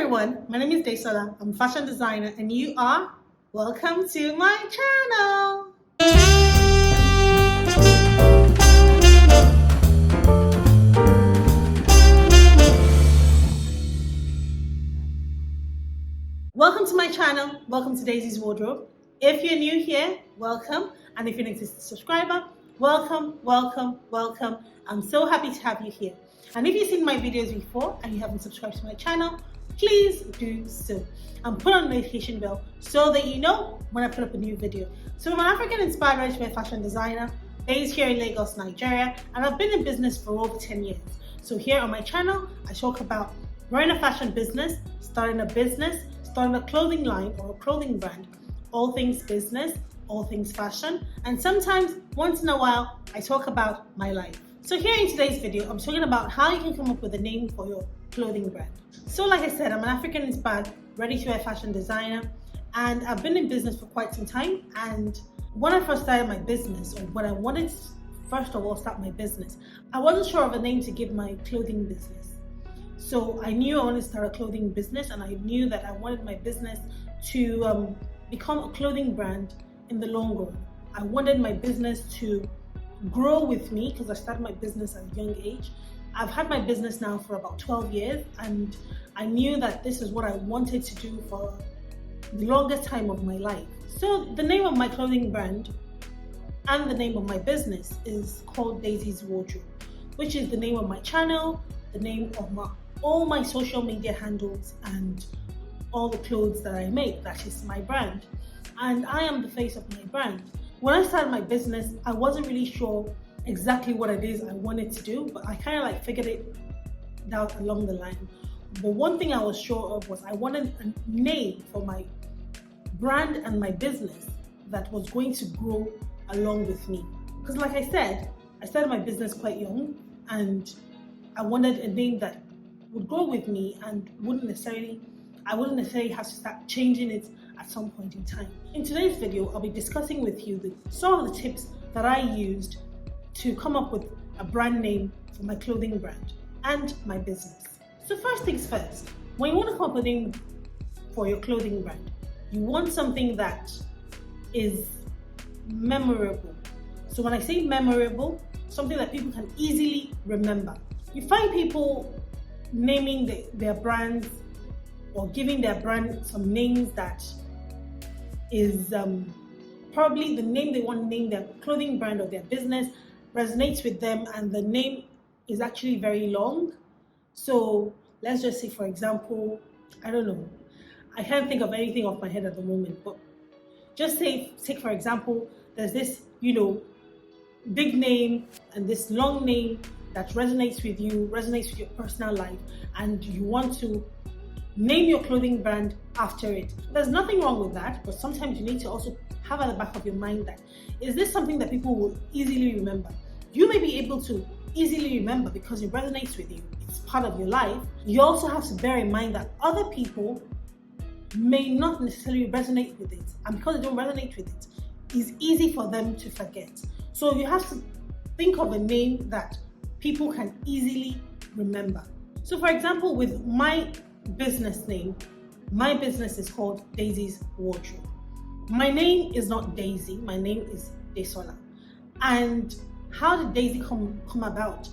everyone, my name is Desola. I'm a fashion designer and you are welcome to my channel. Welcome to my channel. Welcome to Daisy's Wardrobe. If you're new here, welcome. And if you're an existing subscriber, welcome. I'm so happy to have you here. And if you've seen my videos before and you haven't subscribed to my channel, please do so. And put on the notification bell so that you know when I put up a new video. So I'm an African-inspired ready-to-wear fashion designer based here in Lagos, Nigeria, and I've been in business for over 10 years. So here on my channel, I talk about running a fashion business, starting a clothing line or a clothing brand, all things business, all things fashion, and sometimes, once in a while, I talk about my life. So here in today's video, I'm talking about how you can come up with a name for your clothing brand. So like I said, I'm an African-inspired ready-to-wear fashion designer, and I've been in business for quite some time. And when I first started my business, or when I wanted to first of all start my business, I wasn't sure of a name to give my clothing business. So I knew I wanted to start a clothing business, and I knew that I wanted my business to become a clothing brand in the long run. I wanted my business to grow with me because I started my business at a young age. I've had my business now for about 12 years, and I knew that this is what I wanted to do for the longest time of my life. So the name of my clothing brand and the name of my business is called Daisy's Wardrobe, which is the name of my channel, the name of all my social media handles, and all the clothes that I make. That is my brand, and I am the face of my brand. When I started my business, I wasn't really sure exactly what it is I wanted to do, but I kind of figured it out along the line. But one thing I was sure of was I wanted a name for my brand and my business that was going to grow along with me. Because like I said, I started my business quite young, and I wanted a name that would grow with me and I wouldn't necessarily have to start changing it at some point in time. In today's video, I'll be discussing with you some of the tips that I used to come up with a brand name for my clothing brand and my business. So first things first, when you want to come up with a name for your clothing brand, you want something that is memorable. So when I say memorable, something that people can easily remember. You find people naming their brands or giving their brand some names that is probably the name they want to name their clothing brand or their business resonates with them, and the name is actually very long. So let's just say, for example, I don't know, I can't think of anything off my head at the moment, but just take for example, there's this, big name and this long name that resonates with you, resonates with your personal life, and you want to name your clothing brand after it. There's nothing wrong with that, but sometimes you need to also have at the back of your mind that, is this something that people will easily remember? You may be able to easily remember because it resonates with you. It's part of your life. You also have to bear in mind that other people may not necessarily resonate with it. And because they don't resonate with it, it's easy for them to forget. So you have to think of a name that people can easily remember. So for example, with my business name, my business is called Daisy's Wardrobe. My name is not Daisy, my name is Desola. And how did Daisy come about?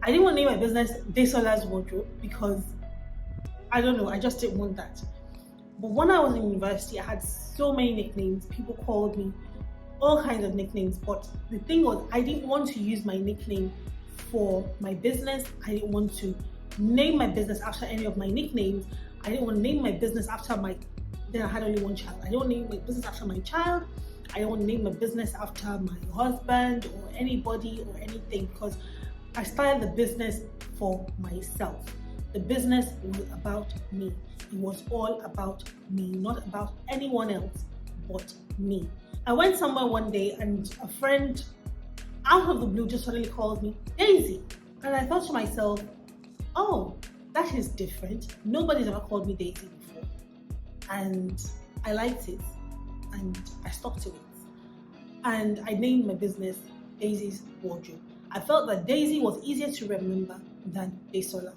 I didn't want to name my business Desola's Wardrobe because I don't know, I just didn't want that. But when I was in university, I had so many nicknames. People called me all kinds of nicknames, but the thing was, I didn't want to use my nickname for my business. I didn't want to name my business after any of my nicknames. I didn't want to name my business after then I had only one child. I didn't want to name my business after my child. I didn't want to name my business after my husband or anybody or anything, because I started the business for myself. The business was about me. It was all about me, not about anyone else but me. I went somewhere one day and a friend out of the blue just suddenly called me Daisy. And I thought to myself, oh, that is different. Nobody's ever called me Daisy before. And I liked it and I stuck to it. And I named my business Daisy's Wardrobe. I felt that Daisy was easier to remember than Desola,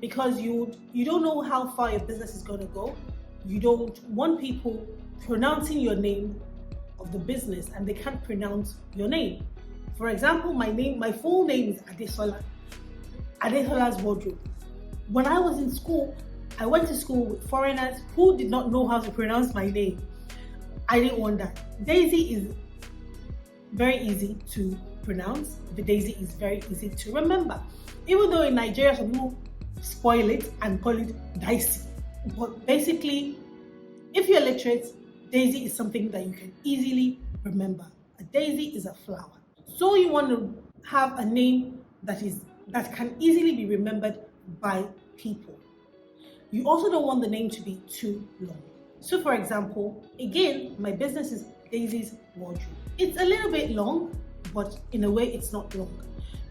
because you don't know how far your business is going to go. You don't want people pronouncing your name of the business and they can't pronounce your name. For example, my full name is Adesola's Wardrobe. When I was in school, I went to school with foreigners who did not know how to pronounce my name. I didn't want that. Daisy is very easy to pronounce. The Daisy is very easy to remember. Even though in Nigeria, some people spoil it and call it Dicey. But basically, if you're literate, Daisy is something that you can easily remember. A daisy is a flower. So you want to have a name that can easily be remembered by people. You also don't want the name to be too long. So for example, again, my business is Daisy's Wardrobe. It's a little bit long, but in a way it's not long.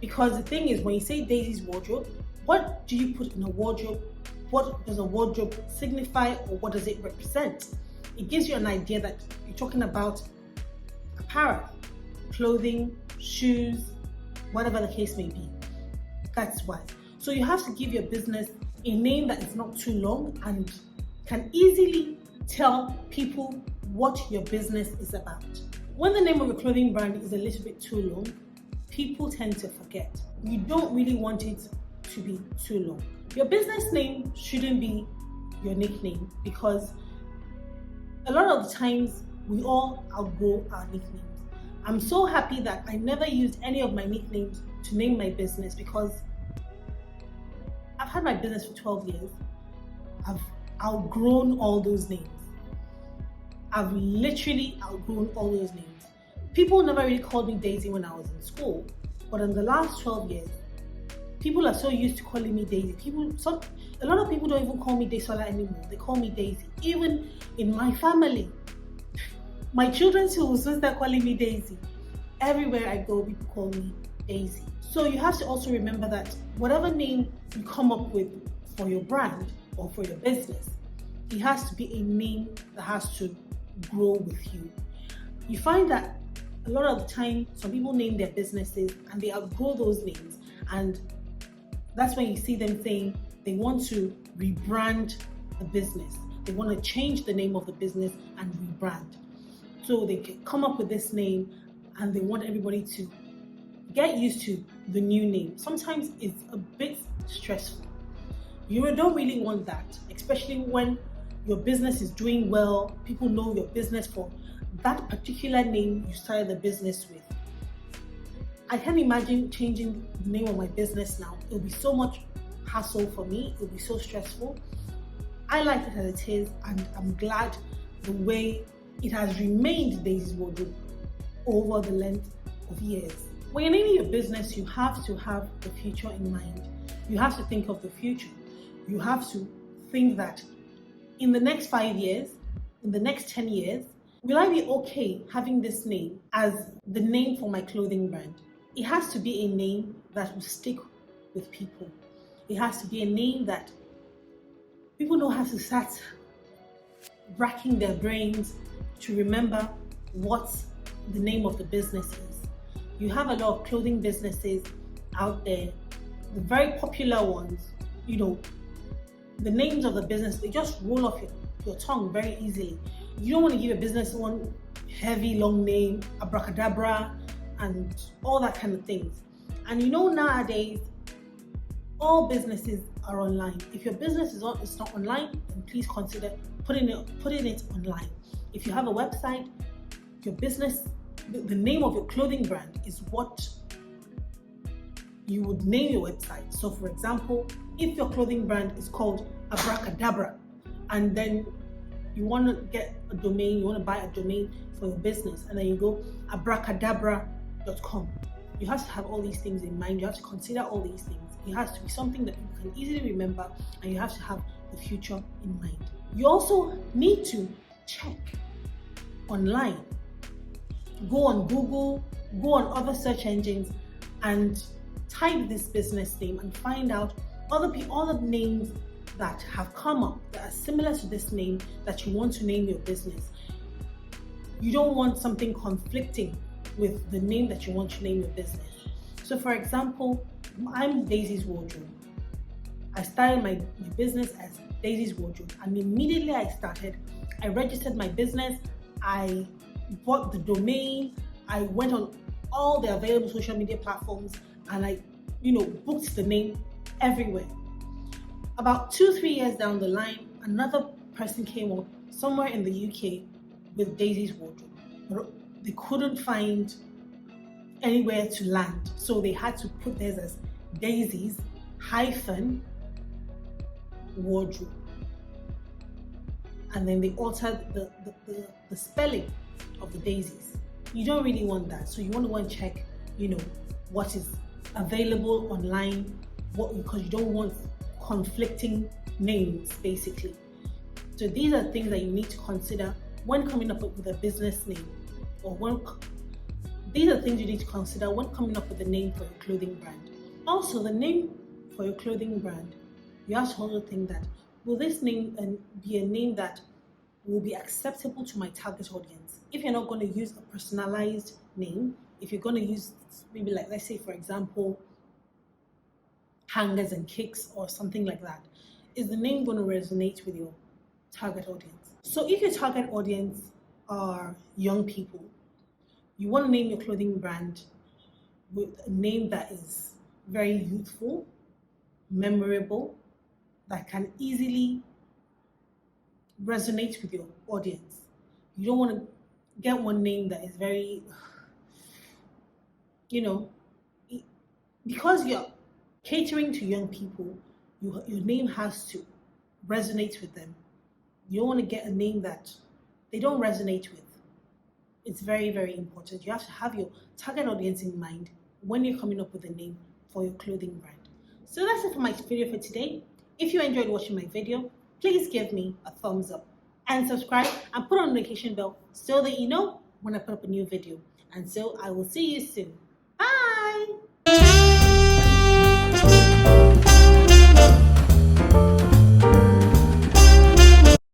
Because the thing is, when you say Daisy's Wardrobe, what do you put in a wardrobe? What does a wardrobe signify, or what does it represent? It gives you an idea that you're talking about apparel, clothing, shoes, whatever the case may be. That's why. So you have to give your business a name that is not too long and can easily tell people what your business is about. When the name of a clothing brand is a little bit too long, people tend to forget. You don't really want it to be too long. Your business name shouldn't be your nickname, because a lot of the times we all outgrow our nicknames. I'm so happy that I never used any of my nicknames to name my business, because I've had my business for 12 years. I've outgrown all those names. I've literally outgrown all those names. People never really called me Daisy when I was in school, but in the last 12 years, people are so used to calling me Daisy. A lot of people don't even call me Desola anymore. They call me Daisy. Even in my family, my children too will soon start calling me Daisy. Everywhere I go, people call me Daisy. So you have to also remember that whatever name you come up with for your brand or for your business, it has to be a name that has to grow with you. You find that a lot of the time, some people name their businesses and they outgrow those names, and that's when you see them saying they want to rebrand the business. They want to change the name of the business and rebrand. So they can come up with this name and they want everybody to get used to the new name. Sometimes it's a bit stressful. You don't really want that, especially when your business is doing well. People know your business for that particular name you started the business with. I can't imagine changing the name of my business now. It'll be so much hassle for me. It'll be so stressful. I like it as it is, and I'm glad the way it has remained Daisy's Wardrobe over the length of years. When you're naming your business, you have to have the future in mind. You have to think of the future. You have to think that in the next 5 years, in the next 10 years, will I be okay having this name as the name for my clothing brand? It has to be a name that will stick with people. It has to be a name that people don't have to start racking their brains to remember what the name of the business is. You have a lot of clothing businesses out there, the very popular ones, the names of the business, they just roll off your tongue very easily. You don't want to give a business one heavy, long name, abracadabra, and all that kind of things. And nowadays, all businesses are online. If your business is not online, then please consider putting it online. If you have a website, your business, the name of your clothing brand is what you would name your website. So for example, if your clothing brand is called Abracadabra, and then you want to get a domain, you want to buy a domain for your business, and then you go abracadabra.com. You have to have all these things in mind. You have to consider all these things. It has to be something that you can easily remember, and you have to have the future in mind. You also need to check online. Go on Google, go on other search engines, and type this business name and find out other names that have come up that are similar to this name that you want to name your business. You don't want something conflicting with the name that you want to name your business. So for example, I'm Daisy's Wardrobe. I started my business as Daisy's Wardrobe, and immediately I registered my business, I bought the domain, I went on all the available social media platforms, and I, booked the name everywhere. About 2-3 years down the line, another person came up somewhere in the UK with Daisy's Wardrobe, but they couldn't find anywhere to land, so they had to put theirs as Daisy's hyphen wardrobe, and then they altered the spelling of the daisies. You don't really want that, so you want to go and check what is available online, because you don't want conflicting names basically. So these are things that you need to consider when coming up with a business name, these are things you need to consider when coming up with a name for your clothing brand. Also, the name for your clothing brand, you have to also think that, will this name be a name that will be acceptable to my target audience? If you're not going to use a personalized name, if you're going to use maybe, like, let's say for example, hangers and kicks or something like that, is the name going to resonate with your target audience? So if your target audience are young people, you want to name your clothing brand with a name that is very youthful, memorable, that can easily resonate with your audience. You don't want to get one name that is very, because you're catering to young people, your name has to resonate with them. You don't want to get a name that they don't resonate with. It's very, very important. You have to have your target audience in mind when you're coming up with a name for your clothing brand. So that's it for my video for today. If you enjoyed watching my video, please give me a thumbs up and subscribe and put on the notification bell so that you know when I put up a new video. And so I will see you soon. Bye!